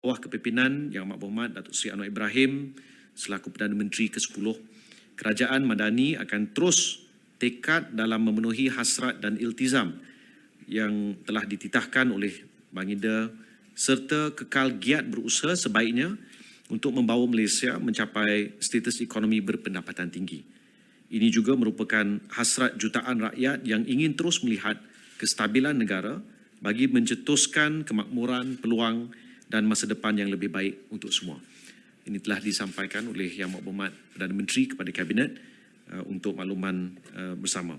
bawah kepimpinan Yang Amat Berhormat Datuk Seri Anwar Ibrahim selaku Perdana Menteri ke-10, Kerajaan Madani akan terus tekad dalam memenuhi hasrat dan iltizam yang telah dititahkan oleh Baginda serta kekal giat berusaha sebaiknya untuk membawa Malaysia mencapai status ekonomi berpendapatan tinggi. Ini juga merupakan hasrat jutaan rakyat yang ingin terus melihat kestabilan negara bagi mencetuskan kemakmuran, peluang dan masa depan yang lebih baik untuk semua. Ini telah disampaikan oleh Yang Amat Berhormat Perdana Menteri kepada Kabinet untuk makluman bersama.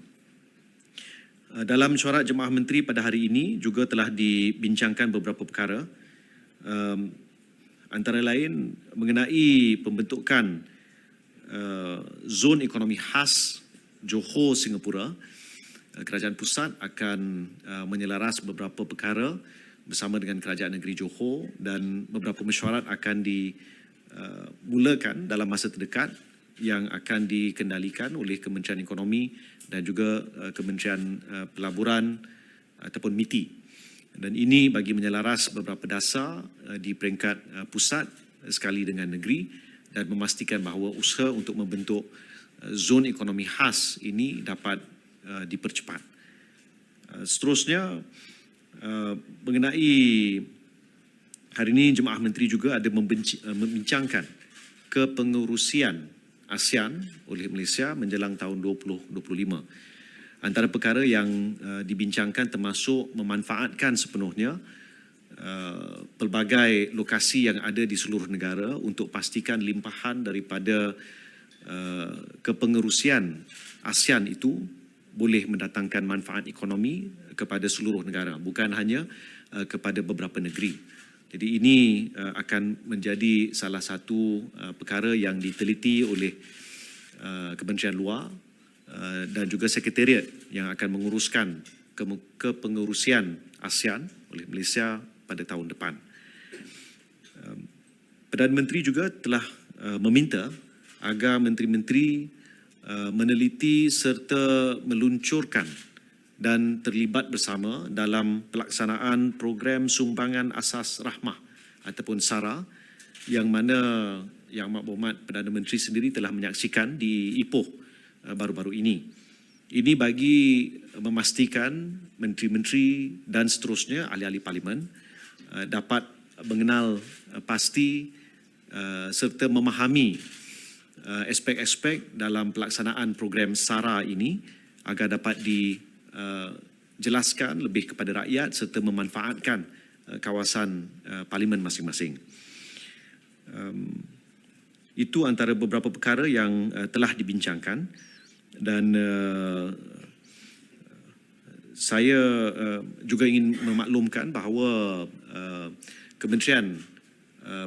Dalam mesyuarat Jemaah Menteri pada hari ini juga telah dibincangkan beberapa perkara, antara lain mengenai pembentukan zon ekonomi khas Johor Singapura. Kerajaan Pusat akan menyelaras beberapa perkara bersama dengan Kerajaan Negeri Johor dan beberapa mesyuarat akan dimulakan dalam masa terdekat yang akan dikendalikan oleh Kementerian Ekonomi dan juga Kementerian Pelaburan ataupun MITI. Dan ini bagi menyelaras beberapa dasar di peringkat pusat sekali dengan negeri dan memastikan bahawa usaha untuk membentuk zon ekonomi khas ini dapat dipercepat. Seterusnya, mengenai hari ini Jemaah Menteri juga ada membincangkan kepengurusian ASEAN oleh Malaysia menjelang tahun 2025. Antara perkara yang dibincangkan termasuk memanfaatkan sepenuhnya pelbagai lokasi yang ada di seluruh negara untuk pastikan limpahan daripada kepengurusian ASEAN itu boleh mendatangkan manfaat ekonomi kepada seluruh negara, bukan hanya kepada beberapa negeri. Jadi ini akan menjadi salah satu perkara yang diteliti oleh Kementerian Luar dan juga Sekretariat yang akan menguruskan kepengurusian ASEAN oleh Malaysia pada tahun depan. Perdana Menteri juga telah meminta agar menteri-menteri meneliti serta meluncurkan dan terlibat bersama dalam pelaksanaan program sumbangan asas rahmah ataupun SARA yang mana Yang Amat Berhormat Perdana Menteri sendiri telah menyaksikan di Ipoh baru-baru ini. Ini bagi memastikan menteri-menteri dan seterusnya ahli-ahli parlimen dapat mengenal pasti serta memahami aspek-aspek dalam pelaksanaan program SARA ini agar dapat dijelaskan lebih kepada rakyat serta memanfaatkan kawasan parlimen masing-masing. Itu antara beberapa perkara yang telah dibincangkan dan saya juga ingin memaklumkan bahawa Kementerian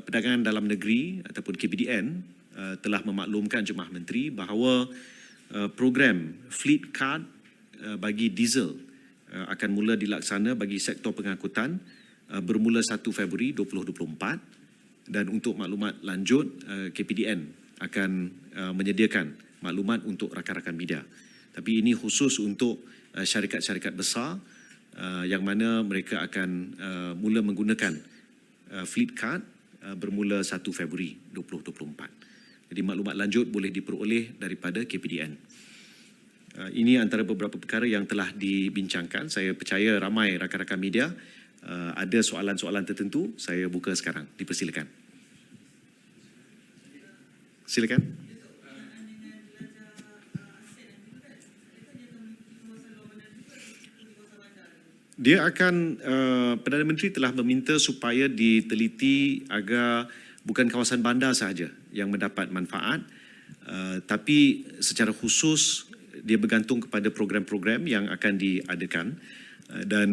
Perdagangan Dalam Negeri ataupun KPDN telah memaklumkan Jemaah Menteri bahawa program Fleet Card bagi diesel akan mula dilaksana bagi sektor pengangkutan bermula 1 Februari 2024 dan untuk maklumat lanjut KPDN akan menyediakan maklumat untuk rakan-rakan media. Tapi ini khusus untuk syarikat-syarikat besar yang mana mereka akan mula menggunakan Fleet Card bermula 1 Februari 2024. Jadi maklumat lanjut boleh diperoleh daripada KPDN. Ini antara beberapa perkara yang telah dibincangkan. Saya percaya ramai rakan-rakan media ada soalan-soalan tertentu. Saya buka sekarang. Dipersilakan. Silakan. Dia akan, Perdana Menteri telah meminta supaya diteliti agar bukan kawasan bandar sahaja yang mendapat manfaat, tapi secara khusus dia bergantung kepada program-program yang akan diadakan dan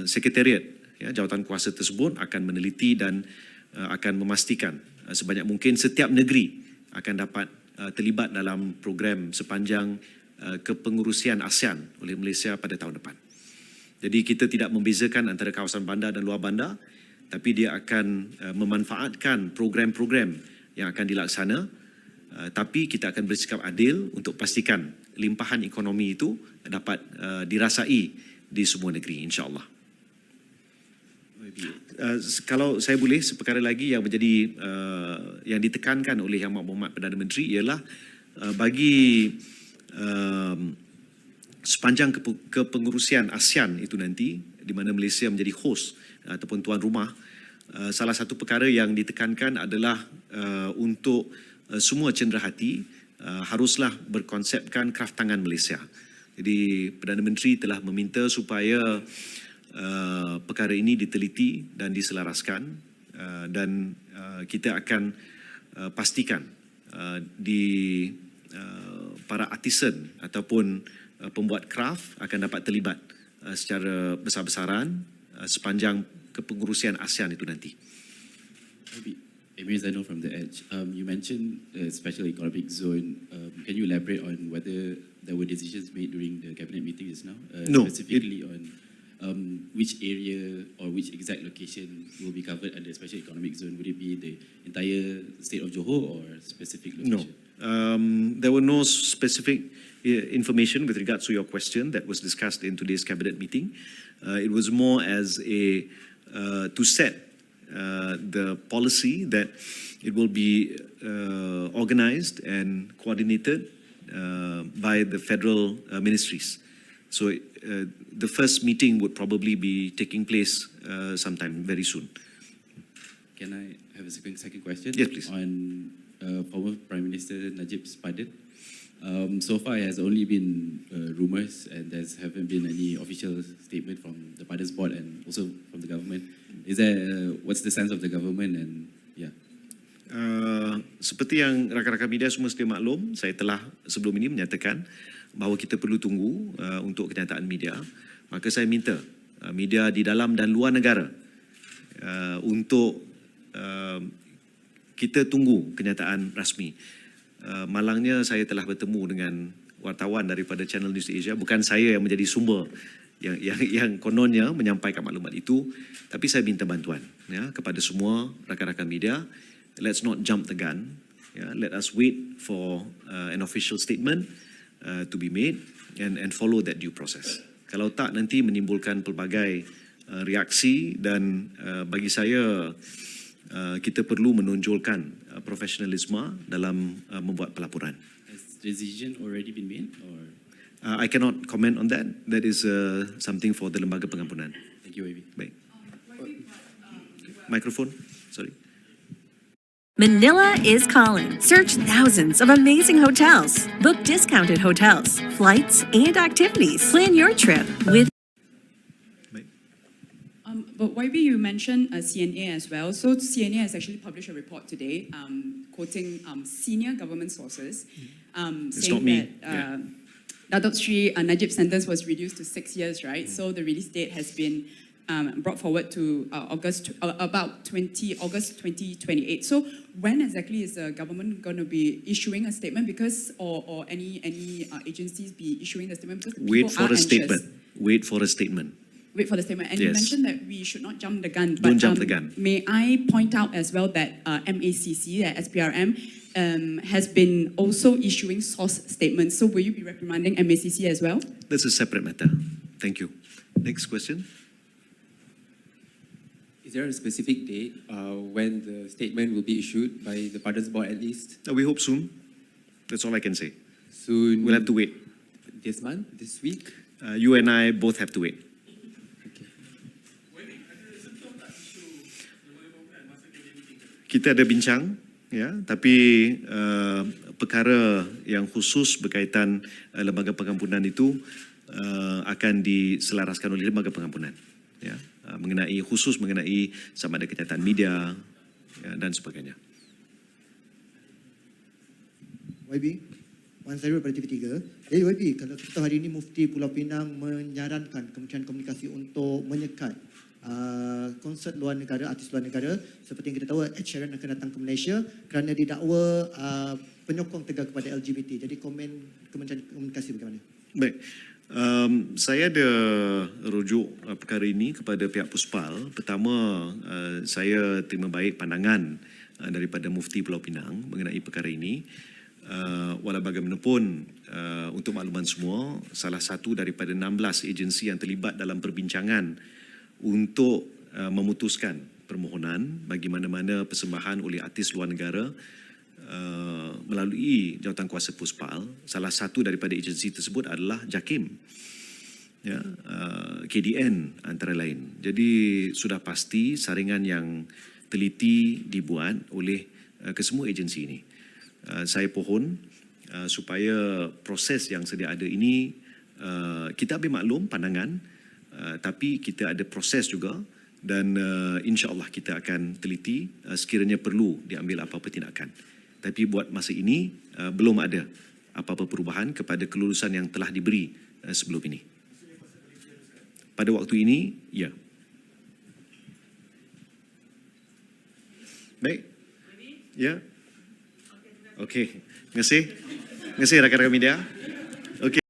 Sekretariat jawatan kuasa tersebut akan meneliti dan akan memastikan sebanyak mungkin setiap negeri akan dapat terlibat dalam program sepanjang kepengurusian ASEAN oleh Malaysia pada tahun depan. Jadi kita tidak membezakan antara kawasan bandar dan luar bandar, tapi dia akan memanfaatkan program-program yang akan dilaksana, tapi kita akan bersikap adil untuk pastikan limpahan ekonomi itu dapat dirasai di semua negeri, insya-Allah. Kalau saya boleh, seperkara lagi yang menjadi yang ditekankan oleh Yang Berhormat Perdana Menteri ialah bagi sepanjang kepengurusian ASEAN itu nanti, di mana Malaysia menjadi host ataupun tuan rumah, salah satu perkara yang ditekankan adalah untuk semua cenderahati haruslah berkonsepkan kraftangan Malaysia. Jadi Perdana Menteri telah meminta supaya perkara ini diteliti dan diselaraskan, dan kita akan pastikan di para artisan ataupun pembuat kraft akan dapat terlibat secara besar-besaran sepanjang kepengurusian ASEAN itu nanti. Emir Zainul from The Edge. You mentioned special economic zone. Can you elaborate on whether there were decisions made during the cabinet meeting just now? No. Specifically on which area or which exact location will be covered under special economic zone? Would it be the entire state of Johor or specific location? No. There were no specific information with regards to your question that was discussed in today's cabinet meeting. It was more as a to set the policy that it will be organized and coordinated by the federal ministries. So the first meeting would probably be taking place sometime very soon. Can I have a second question? Yes, please. On former Prime Minister Najib Sepadan. So far, it has only been rumours, and there haven't been any official statement from the Pardans Board and also from the government. Is there? What's the sense of the government? And yeah. Seperti yang rakan-rakan media semua sedia maklum, saya telah sebelum ini menyatakan bahawa kita perlu tunggu untuk kenyataan media. Maka saya minta media di dalam dan luar negara untuk kita tunggu kenyataan rasmi. Malangnya saya telah bertemu dengan wartawan daripada Channel News Asia. Bukan saya yang menjadi sumber yang kononnya menyampaikan maklumat itu, tapi saya minta bantuan kepada semua rakan-rakan media. Let's not jump the gun. Let us wait for an official statement to be made and follow that due process. Kalau tak, nanti menimbulkan pelbagai reaksi, dan bagi saya kita perlu menonjolkan profesionalisme dalam membuat pelaporan. Has decision already been made, or? I cannot comment on that. That is something for the Lembaga Pengampunan. Thank you, Amy. Baik. Microphone. Sorry. Manila is calling. Search thousands of amazing hotels. Book discounted hotels, flights, and activities. Plan your trip with. But YB, you mentioned CNA as well. So CNA has actually published a report today quoting senior government sources saying that Datuk Sri Najib's sentence was reduced to 6 years, right? So the release date has been brought forward to August 2028. So when exactly is the government going to be issuing a statement? Because or any agencies be issuing the statement? Because Wait for a statement. Wait for a statement. Wait for the statement. And Yes. you mentioned that we should not jump the gun. Don't jump the gun. May I point out as well that MACC, that SPRM, has been also issuing source statements. So will you be reprimanding MACC as well? That's a separate matter. Thank you. Next question. Is there a specific date when the statement will be issued by the Pardans Board at least? We hope soon. That's all I can say. Soon? We'll have to wait. This month? This week? You and I both have to wait. Kita ada bincang, tapi perkara yang khusus berkaitan Lembaga Pengampunan itu akan diselaraskan oleh Lembaga Pengampunan, mengenai sama ada kenyataan media dan sebagainya. YB, Wan Sairul daripada TV3. Jadi YB, kalau kita hari ini Mufti Pulau Pinang menyarankan Kementerian Komunikasi untuk menyekat konsert luar negara, artis luar negara, seperti yang kita tahu Ed Sheeran akan datang ke Malaysia kerana didakwa penyokong tegar kepada LGBT. Jadi komen Kementerian Komunikasi bagaimana? Baik, saya ada rujuk perkara ini kepada pihak Puspal. Pertama, saya terima baik pandangan daripada Mufti Pulau Pinang mengenai perkara ini. Walau bagaimanapun, untuk makluman semua, salah satu daripada 16 agensi yang terlibat dalam perbincangan untuk memutuskan permohonan bagi mana-mana persembahan oleh artis luar negara melalui Jawatankuasa Puspal. Salah satu daripada agensi tersebut adalah JAKIM, ya, KDN antara lain. Jadi sudah pasti saringan yang teliti dibuat oleh kesemua agensi ini. Saya pohon supaya proses yang sedia ada ini, kita ambil maklum pandangan, tapi kita ada proses juga, dan insya-Allah kita akan teliti sekiranya perlu diambil apa-apa tindakan. Tapi buat masa ini belum ada apa-apa perubahan kepada kelulusan yang telah diberi sebelum ini. Pada waktu ini, ya. Baik. Ya. Okey. Terima kasih. Terima kasih rakan-rakan media. Okey.